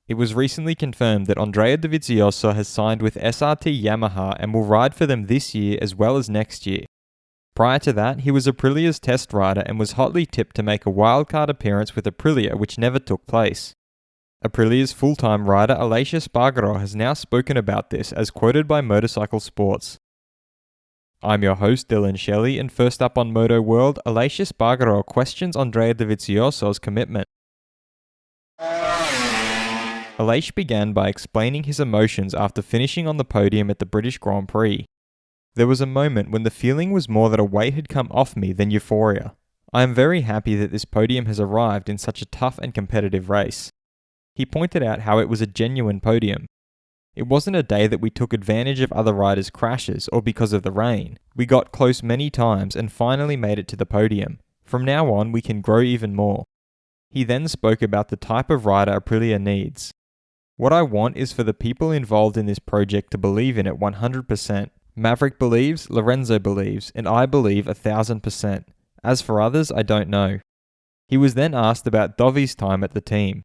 It was recently confirmed that Andrea Dovizioso has signed with SRT Yamaha and will ride for them this year as well as next year. Prior to that, he was Aprilia's test rider and was hotly tipped to make a wildcard appearance with Aprilia, which never took place. Aprilia's full-time rider Aleix Espargaro has now spoken about this, as quoted by Motorcycle Sports. I'm your host Dillon Shelley, and first up on Moto World, Aleix Espargaro questions Andrea Dovizioso's commitment. Aleix began by explaining his emotions after finishing on the podium at the British Grand Prix. There was a moment when the feeling was more that a weight had come off me than euphoria. I am very happy that this podium has arrived in such a tough and competitive race. He pointed out how it was a genuine podium. It wasn't a day that we took advantage of other riders' crashes or because of the rain. We got close many times and finally made it to the podium. From now on, we can grow even more. He then spoke about the type of rider Aprilia needs. What I want is for the people involved in this project to believe in it 100%. Maverick believes, Lorenzo believes, and I believe 1000%. As for others, I don't know. He was then asked about Dovi's time at the team.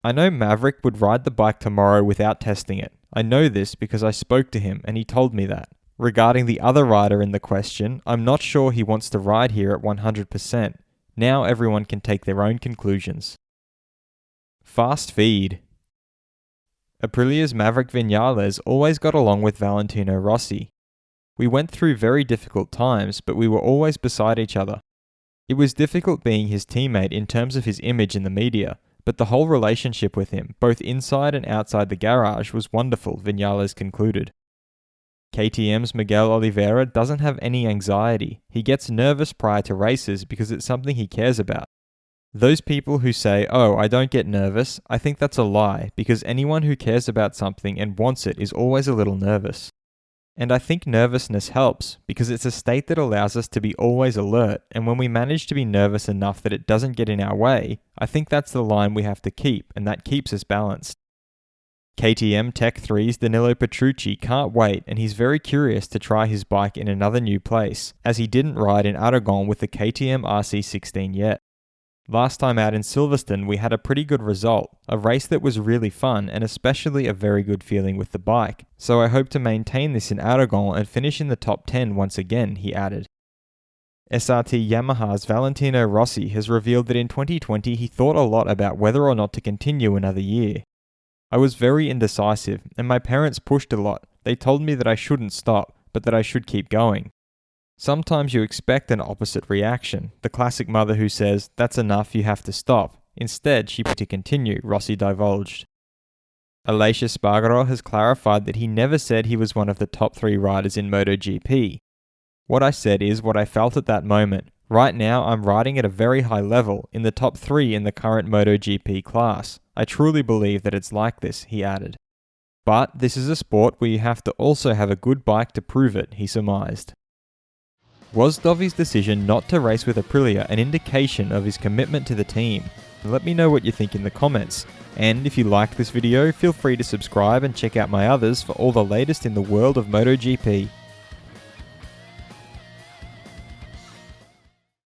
I know Maverick would ride the bike tomorrow without testing it. I know this because I spoke to him and he told me that. Regarding the other rider in the question, I'm not sure he wants to ride here at 100%. Now everyone can take their own conclusions. Fast feed. Aprilia's Maverick Viñales always got along with Valentino Rossi. We went through very difficult times, but we were always beside each other. It was difficult being his teammate in terms of his image in the media, but the whole relationship with him, both inside and outside the garage, was wonderful, Viñales concluded. KTM's Miguel Oliveira doesn't have any anxiety. He gets nervous prior to races because it's something he cares about. Those people who say, "Oh, I don't get nervous," I think that's a lie, because anyone who cares about something and wants it is always a little nervous. And I think nervousness helps, because it's a state that allows us to be always alert, and when we manage to be nervous enough that it doesn't get in our way, I think that's the line we have to keep, and that keeps us balanced. KTM Tech 3's Danilo Petrucci can't wait, and he's very curious to try his bike in another new place, as he didn't ride in Aragon with the KTM RC16 yet. Last time out in Silverstone, we had a pretty good result, a race that was really fun and especially a very good feeling with the bike, so I hope to maintain this in Aragon and finish in the top 10 once again, he added. SRT Yamaha's Valentino Rossi has revealed that in 2020 he thought a lot about whether or not to continue another year. I was very indecisive, and my parents pushed a lot. They told me that I shouldn't stop, but that I should keep going. Sometimes you expect an opposite reaction, the classic mother who says, "That's enough, you have to stop." Instead, she wanted to continue, Rossi divulged. Aleix Espargaro has clarified that he never said he was one of the top 3 riders in MotoGP. What I said is what I felt at that moment. Right now, I'm riding at a very high level, in the top 3 in the current MotoGP class. I truly believe that it's like this, he added. But this is a sport where you have to also have a good bike to prove it, he surmised. Was Dovi's decision not to race with Aprilia an indication of his commitment to the team? Let me know what you think in the comments. And if you liked this video, feel free to subscribe and check out my others for all the latest in the world of MotoGP.